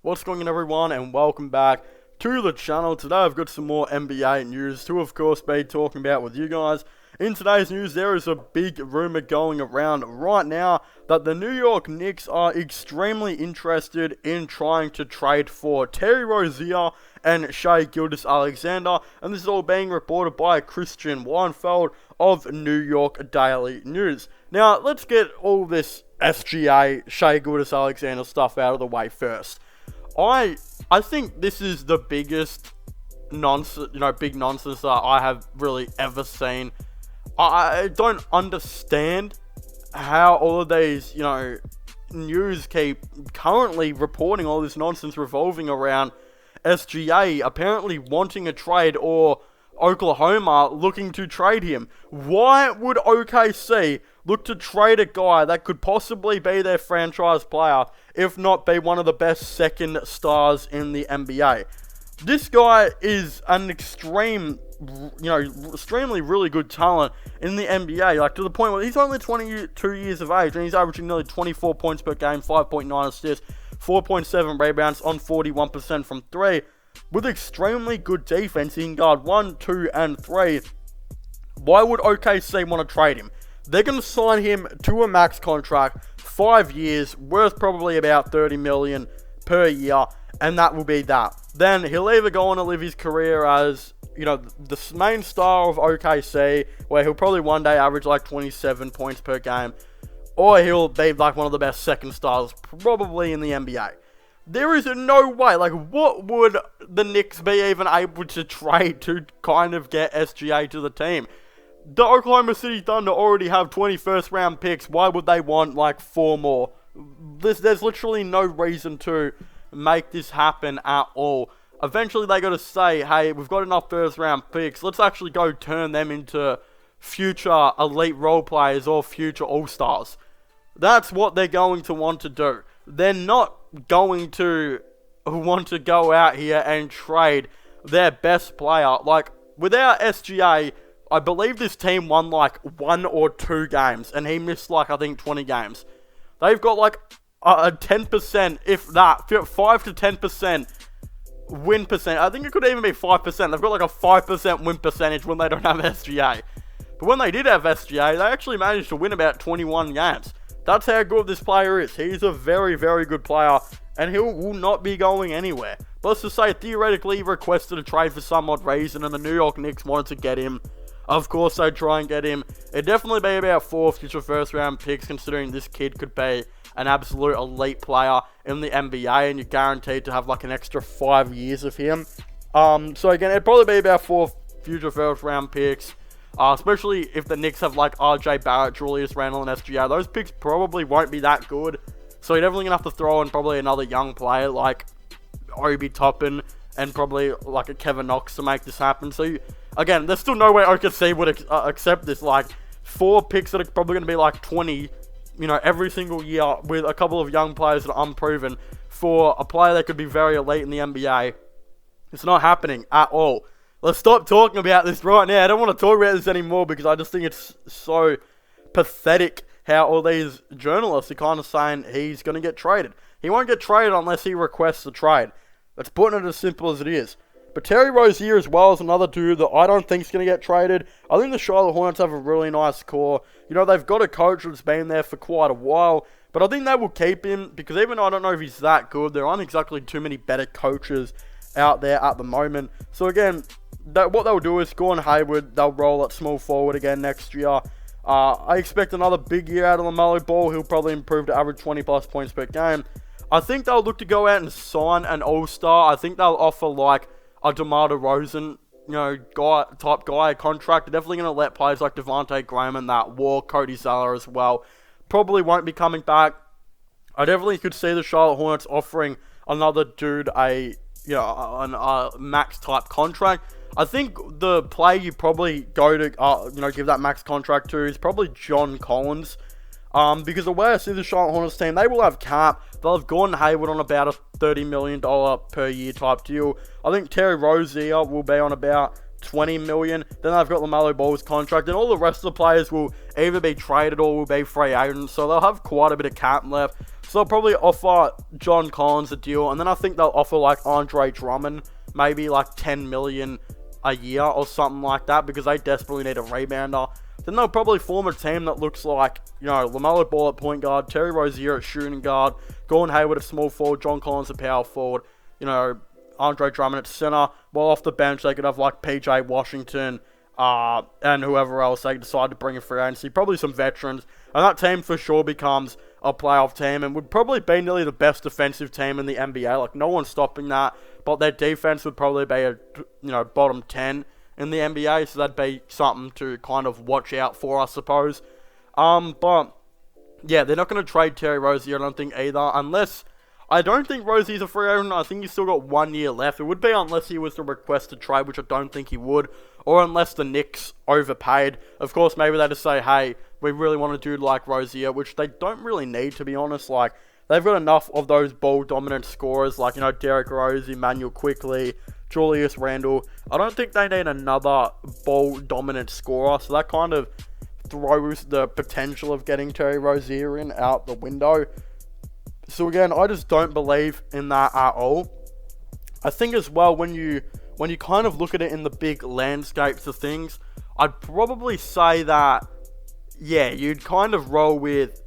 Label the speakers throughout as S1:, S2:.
S1: What's going on, everyone, and welcome back to the channel. Today I've got some more NBA news to, of course, be talking about with you guys. In today's news, there is a big rumor going around right now that the New York Knicks are extremely interested in trying to trade for Terry Rozier and Shai Gilgeous-Alexander, and this is all being reported by Christian Weinfeld of New York Daily News. Now, let's get all this SGA, Shai Gilgeous-Alexander stuff out of the way first. I think this is the biggest nonsense, big nonsense that I have really ever seen. I don't understand how all of these, news keep currently reporting all this nonsense revolving around SGA apparently wanting a trade or Oklahoma looking to trade him. Why would OKC look to trade a guy that could possibly be their franchise player, if not be one of the best second stars in the NBA? This guy is an extremely really good talent in the NBA, to the point where he's only 22 years of age and he's averaging nearly 24 points per game, 5.9 assists, 4.7 rebounds on 41% from 3. With extremely good defense, he can guard 1, 2, and 3. Why would OKC want to trade him? They're going to sign him to a max contract, 5 years, worth probably about $30 million per year, and that will be that. Then he'll either go on to live his career as, the main star of OKC, where he'll probably one day average 27 points per game, or he'll be one of the best second stars probably in the NBA. There is no way, what would the Knicks be even able to trade to kind of get SGA to the team? The Oklahoma City Thunder already have 20 first round picks. Why would they want 4 more? There's literally no reason to make this happen at all. Eventually they got to say, hey, we've got enough first round picks. Let's actually go turn them into future elite role players or future all-stars. That's what they're going to want to do. They're not going to want to go out here and trade their best player. Without SGA, I believe this team won 1 or 2 games, and he missed 20 games. They've got a 10%, if that, 5 to 10% win percent. I think it could even be 5%. They've got a 5% win percentage when they don't have SGA. But when they did have SGA, they actually managed to win about 21 games. That's how good this player is. He's a very, very good player, and he will not be going anywhere. But let's just say, theoretically, he requested a trade for some odd reason, and the New York Knicks wanted to get him. Of course, they'd try and get him. It'd definitely be about 4 future first-round picks, considering this kid could be an absolute elite player in the NBA, and you're guaranteed to have an extra 5 years of him. So again, it'd probably be about 4 future first-round picks. Especially if the Knicks have RJ Barrett, Julius Randle, and SGA. Those picks probably won't be that good. So you're definitely going to have to throw in probably another young player like Obi Toppin and probably a Kevin Knox to make this happen. So again, there's still no way OKC would accept this. 4 picks that are probably going to be 20, every single year, with a couple of young players that are unproven, for a player that could be very elite in the NBA. It's not happening at all. Let's stop talking about this right now. I don't want to talk about this anymore because I just think it's so pathetic how all these journalists are kind of saying he's going to get traded. He won't get traded unless he requests a trade. That's putting it as simple as it is. But Terry Rozier as well is another dude that I don't think is going to get traded. I think the Charlotte Hornets have a really nice core. They've got a coach that's been there for quite a while. But I think they will keep him because even though I don't know if he's that good, there aren't exactly too many better coaches out there at the moment. So again, what they'll do is Gordon Hayward, they'll roll at small forward again next year. I expect another big year out of LaMelo Ball. He'll probably improve to average 20 plus points per game. I think they'll look to go out and sign an all-star. I think they'll offer a DeMar DeRozan, type guy a contract. They're definitely going to let players like Devontae Graham and that walk, Cody Zeller as well. Probably won't be coming back. I definitely could see the Charlotte Hornets offering another dude a max type contract. I think the player you probably go to, give that max contract to is probably John Collins. Because the way I see the Charlotte Hornets team, they will have cap. They'll have Gordon Hayward on about a $30 million per year type deal. I think Terry Rozier will be on about 20 million. Then they've got LaMelo Ball's contract, and all the rest of the players will either be traded or will be free agents, so they'll have quite a bit of cap left. So they'll probably offer John Collins a deal, and then I think they'll offer like Andre Drummond maybe like 10 million a year or something like that, because they desperately need a rebounder. Then they'll probably form a team that looks like, LaMelo Ball at point guard, Terry Rozier at shooting guard, Gordon Hayward at small forward, John Collins at power forward, Andre Drummond at center. While off the bench, they could have like PJ Washington and whoever else they decide to bring in free agency. Probably some veterans. And that team for sure becomes a playoff team and would probably be nearly the best defensive team in the NBA. Like, no one's stopping that. But their defense would probably be a bottom 10 in the NBA. So that'd be something to kind of watch out for, I suppose. But yeah, they're not going to trade Terry Rozier, I don't think, either. Unless, I don't think Rozier's a free agent. I think he's still got 1 year left. It would be unless he was to request a trade, which I don't think he would. Or unless the Knicks overpaid. Of course, maybe they just say, hey, we really want a dude like Rozier, which they don't really need, to be honest. Like, they've got enough of those ball-dominant scorers, like, Derrick Rose, Emmanuel Quickley, Julius Randle. I don't think they need another ball-dominant scorer, so that kind of throws the potential of getting Terry Rozier in out the window. So again, I just don't believe in that at all. I think as well, when you kind of look at it in the big landscapes of things, I'd probably say that, yeah, you'd kind of roll with,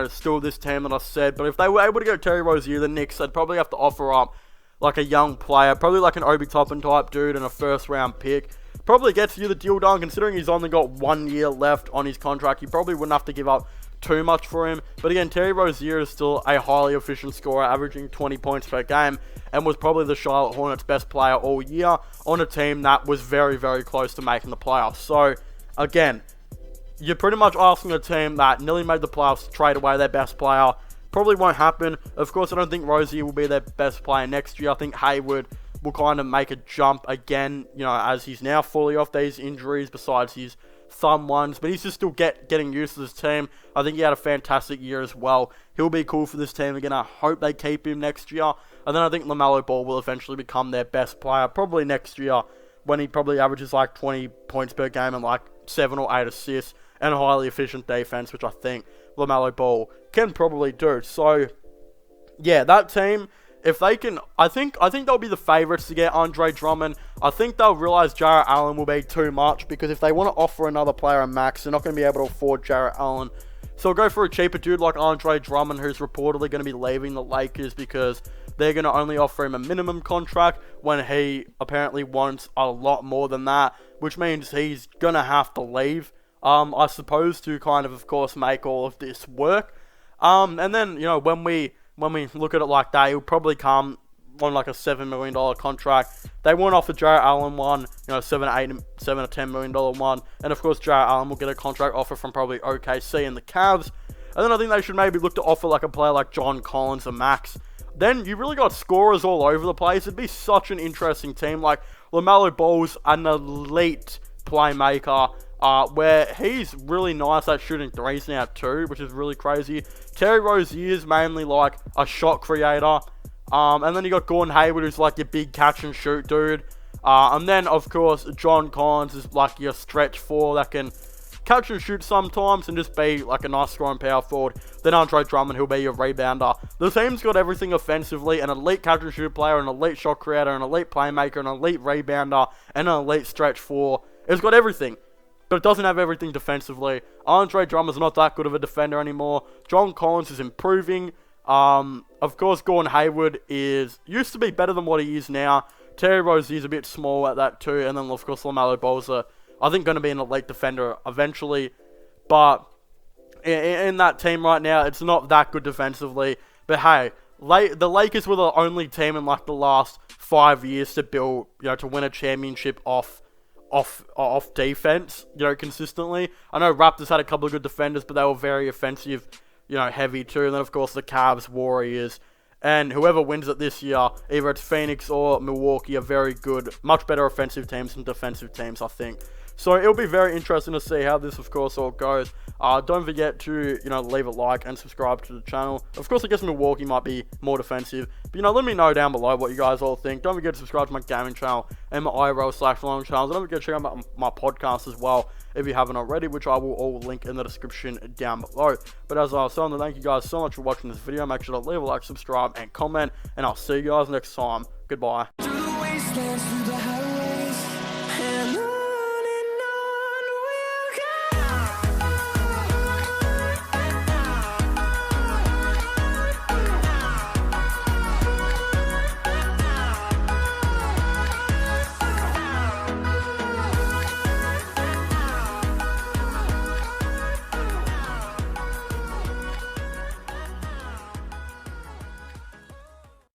S1: still this team that I said. But if they were able to get Terry Rozier, the Knicks, they'd probably have to offer up like a young player, probably like an Obi Toppin type dude and a first round pick. Probably gets you the deal done, considering he's only got 1 year left on his contract. You probably wouldn't have to give up too much for him. But again, Terry Rozier is still a highly efficient scorer, averaging 20 points per game, and was probably the Charlotte Hornets' best player all year on a team that was very, very close to making the playoffs. So again, you're pretty much asking a team that nearly made the playoffs to trade away their best player. Probably won't happen. Of course, I don't think Rozier will be their best player next year. I think Hayward will kind of make a jump again, as he's now fully off these injuries, besides his thumb ones. But he's just still getting used to this team. I think he had a fantastic year as well. He'll be cool for this team again. I hope they keep him next year. And then I think LaMelo Ball will eventually become their best player, probably next year, when he probably averages like 20 points per game and like 7 or 8 assists and a highly efficient defense, which I think LaMelo Ball can probably do. So yeah, that team, if they can, I think they'll be the favourites to get Andre Drummond. I think they'll realise Jarrett Allen will be too much, because if they want to offer another player a max, they're not going to be able to afford Jarrett Allen. So go for a cheaper dude like Andre Drummond, who's reportedly going to be leaving the Lakers because they're going to only offer him a minimum contract when he apparently wants a lot more than that, which means he's going to have to leave, I suppose, to kind of course, make all of this work. And then, when we look at it like that, he'll probably come on like a $7 million contract. They won't offer Jarrett Allen one, $7 or $10 million one. And of course, Jarrett Allen will get a contract offer from probably OKC and the Cavs. And then I think they should maybe look to offer like a player like John Collins a max. Then you really got scorers all over the place. It'd be such an interesting team. Like, LaMelo Ball's an elite playmaker, where he's really nice at shooting threes now too, which is really crazy. Terry Rozier's mainly like a shot creator. And then you got Gordon Hayward, who's like your big catch and shoot dude. And then, of course, John Collins is like your stretch four that can catch and shoot sometimes and just be like a nice scoring power forward. Then Andre Drummond, who'll be your rebounder. The team's got everything offensively: an elite catch and shoot player, an elite shot creator, an elite playmaker, an elite rebounder, and an elite stretch four. It's got everything, but it doesn't have everything defensively. Andre Drummond's not that good of a defender anymore. John Collins is improving. Of course, Gordon Hayward used to be better than what he is now. Terry Rozier's a bit small at that too. And then, of course, LaMelo Ball's I think going to be an elite defender eventually. But in that team right now, it's not that good defensively. But hey, the Lakers were the only team in like the last 5 years to build, to win a championship off defense, consistently. I know Raptors had a couple of good defenders, but they were very offensive, heavy too. And then, of course, the Cavs, Warriors, and whoever wins it this year, either it's Phoenix or Milwaukee, are very good, much better offensive teams than defensive teams, I think. So it'll be very interesting to see how this, of course, all goes. Don't forget to, leave a like and subscribe to the channel. Of course, I guess Milwaukee might be more defensive, but, let me know down below what you guys all think. Don't forget to subscribe to my gaming channel and my IRL/long channels. Don't forget to check out my podcast as well if you haven't already, which I will all link in the description down below. But as I was saying, thank you guys so much for watching this video. Make sure to leave a like, subscribe, and comment, and I'll see you guys next time. Goodbye.